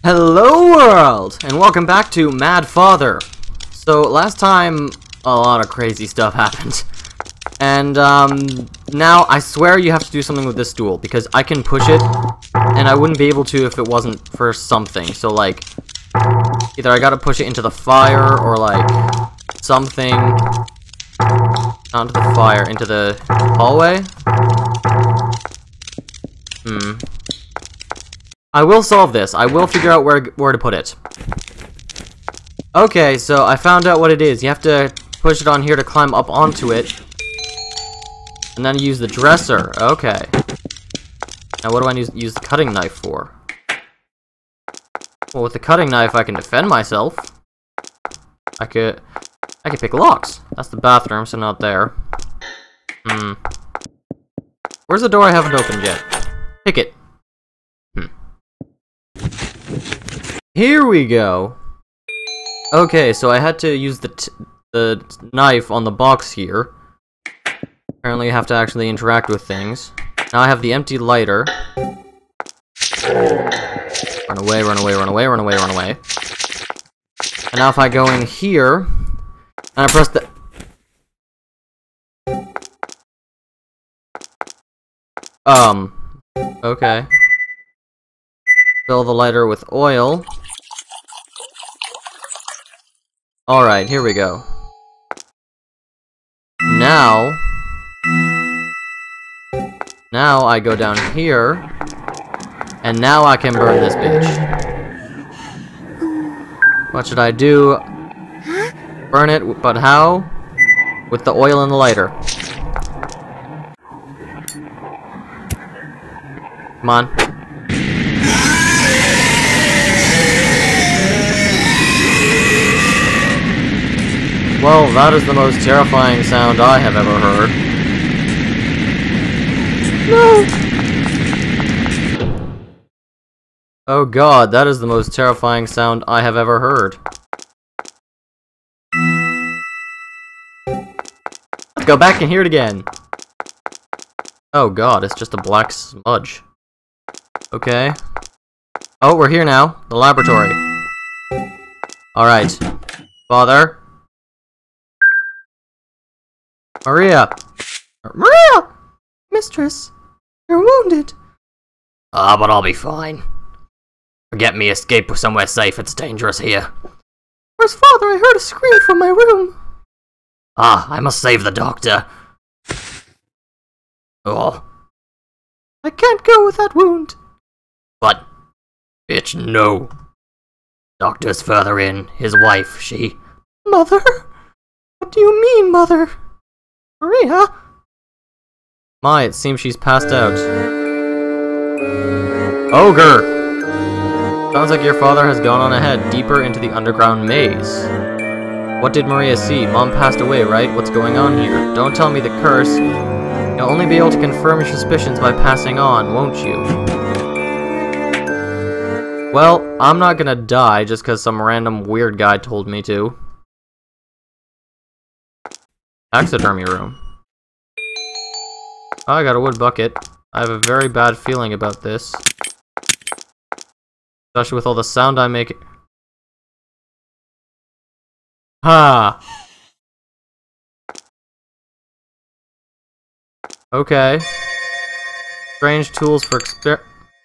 Hello world, and welcome back to Mad Father. So last time a lot of crazy stuff happened, and now I swear you have to do something with this stool because I can push it, and I wouldn't be able to if it wasn't for something. So like, either I gotta push it into the fire or like something, not into the fire, into the hallway. I will solve this. I will figure out where to put it. Okay, so I found out what it is. You have to push it on here to climb up onto it. And then use the dresser. Okay. Now what do I use the cutting knife for? Well, with the cutting knife I can defend myself. I could pick locks. That's the bathroom, so not there. Where's the door I haven't opened yet? Pick it. Here we go. Okay, so I had to use the knife on the box here. Apparently I have to actually interact with things. Now I have the empty lighter. Run away, run away, run away, run away, run away. And now if I go in here, and I press the... Okay. Fill the lighter with oil. Alright, here we go. Now I go down here, and now I can burn this bitch. What should I do? Burn it, but how? With the oil and the lighter. Come on. Well, that is the most terrifying sound I have ever heard. No! Oh god, that is the most terrifying sound I have ever heard. Let's go back and hear it again. Oh god, it's just a black smudge. Okay. Oh, we're here now. The laboratory. Alright. Father? Maria! Maria! Mistress, you're wounded. But I'll be fine. Forget me, escape somewhere safe, it's dangerous here. Where's Father? I heard a scream from my room. I must save the doctor. Oh. I can't go with that wound. But, bitch, no. Doctor's further in, his wife, she... Mother? What do you mean, Mother? Maria? My, it seems she's passed out. Ogre! Sounds like your father has gone on ahead, deeper into the underground maze. What did Maria see? Mom passed away, right? What's going on here? Don't tell me the curse. You'll only be able to confirm your suspicions by passing on, won't you? Well, I'm not gonna die just because some random weird guy told me to. Taxidermy room. Oh, I got a wood bucket. I have a very bad feeling about this. Especially with all the sound I make. Ha! Okay. Strange tools for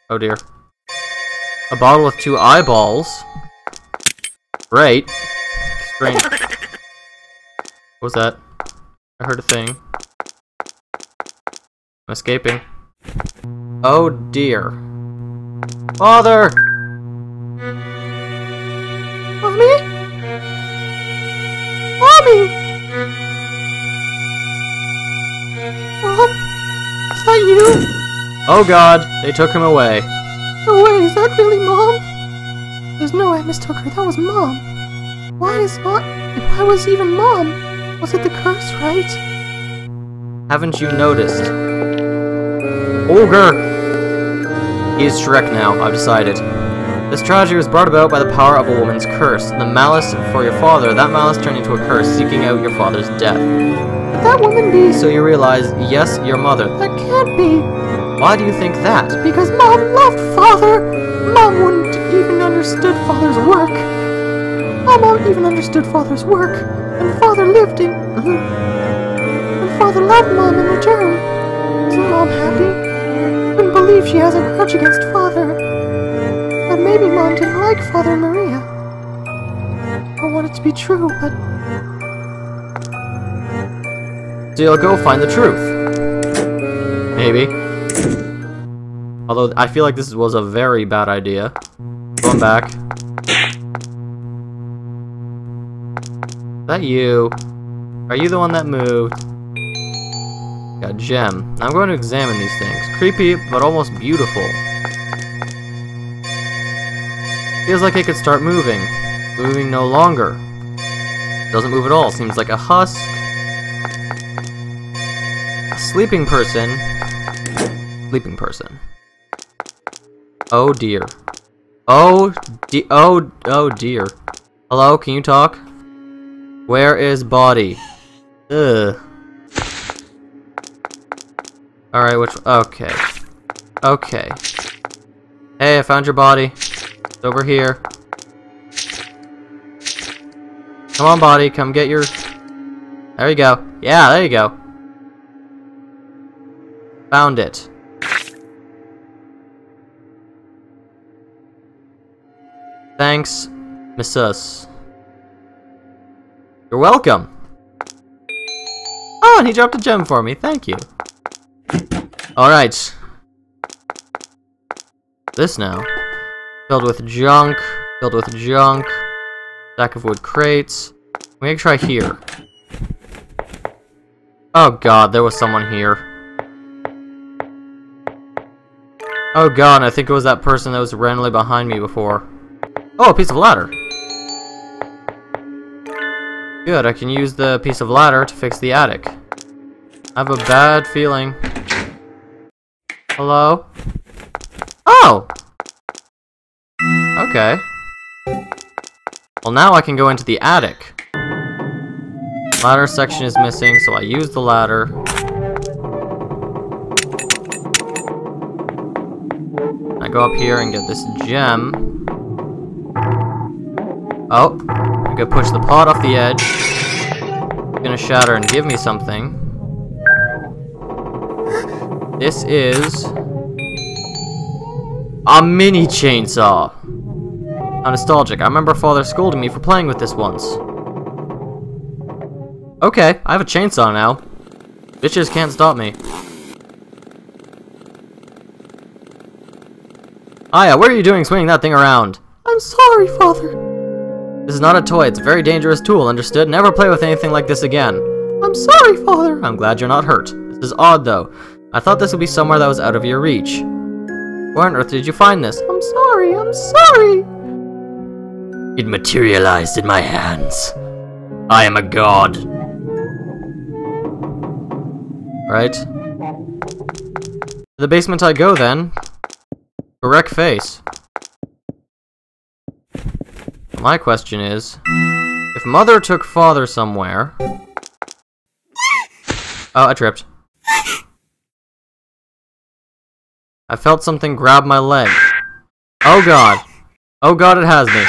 oh dear. A bottle with 2 eyeballs. Great. Strange. What was that? I heard a thing. I'm escaping. Oh dear. Father! Mommy? Mommy! Mom? Is that you? Oh god, they took him away. No way, is that really Mom? There's no way I mistook her, that was Mom. Why was even Mom? Was it the curse, right? Haven't you noticed? Ogre! He is Shrek now, I've decided. This tragedy was brought about by the power of a woman's curse. The malice for your father, that malice turned into a curse, seeking out your father's death. Could that woman be? So you realize, yes, your mother. That can't be. Why do you think that? Because Mom loved Father! Mom wouldn't even understood Father's work. Mom even understood Father's work. And Father lived in... And Father loved Mom in return. Isn't Mom happy? Couldn't believe she has a grudge against Father. But maybe Mom didn't like Father and Maria. I want it to be true, but... So you'll go find the truth. Maybe. Although, I feel like this was a very bad idea. Going back. Is that you? Are you the one that moved? Got a gem. I'm going to examine these things. Creepy, but almost beautiful. Feels like it could start moving. Moving no longer. Doesn't move at all. Seems like a husk. A sleeping person. Sleeping person. Oh dear. Oh dear. Hello, can you talk? Where is body? Ugh. Alright, okay. Okay. Hey, I found your body. It's over here. Come on, body, come get your... There you go. Yeah, there you go. Found it. Thanks, Mrs. You're welcome. Oh, and he dropped a gem for me. Thank you. Alright. This now. Filled with junk. Filled with junk. Stack of wood crates. Let me try here. Oh god, there was someone here. Oh god, I think it was that person that was randomly behind me before. Oh, a piece of ladder. Good, I can use the piece of ladder to fix the attic. I have a bad feeling. Hello? Oh! Okay. Well, now I can go into the attic. Ladder section is missing, so I use the ladder. I go up here and get this gem. Oh, I'm gonna push the pot off the edge. It's gonna shatter and give me something. This is a mini chainsaw. How nostalgic. I remember Father scolding me for playing with this once. Okay, I have a chainsaw now. Bitches can't stop me. Aya, what are you doing swinging that thing around? I'm sorry, Father. This is not a toy, it's a very dangerous tool, understood? Never play with anything like this again. I'm sorry, Father. I'm glad you're not hurt. This is odd, though. I thought this would be somewhere that was out of your reach. Where on earth did you find this? I'm sorry, I'm sorry. It materialized in my hands. I am a god. Right? To the basement I go, then. Correct face. My question is, if Mother took Father somewhere... Oh, I tripped. I felt something grab my leg. Oh god. Oh god, it has me.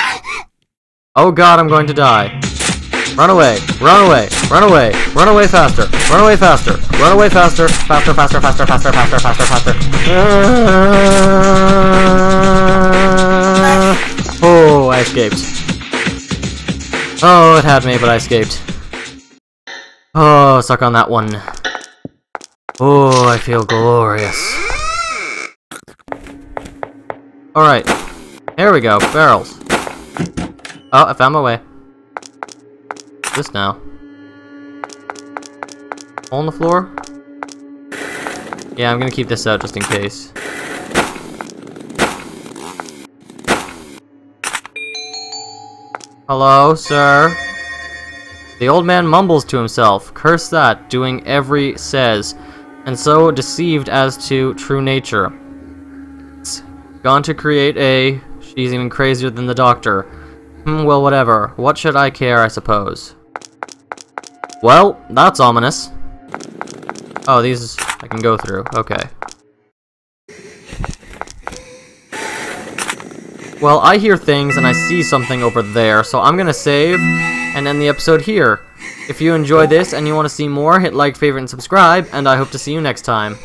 Oh god, I'm going to die. Run away, run away, run away, run away faster, run away faster, run away faster, faster, faster, faster, faster, faster, faster, faster. Oh, I escaped. Oh, it had me, but I escaped. Oh, suck on that one. Oh, I feel glorious. Alright. Here we go, barrels. Oh, I found my way. This now. Hole in the floor? Yeah, I'm gonna keep this out just in case. Hello, sir? The old man mumbles to himself, curse that, doing every says, and so deceived as to true nature. It's gone to create a... She's even crazier than the doctor. Well, whatever. What should I care, I suppose? Well, that's ominous. Oh, these I can go through. Okay. Well, I hear things and I see something over there, so I'm gonna save and end the episode here. If you enjoy this and you want to see more, hit like, favorite, and subscribe, and I hope to see you next time.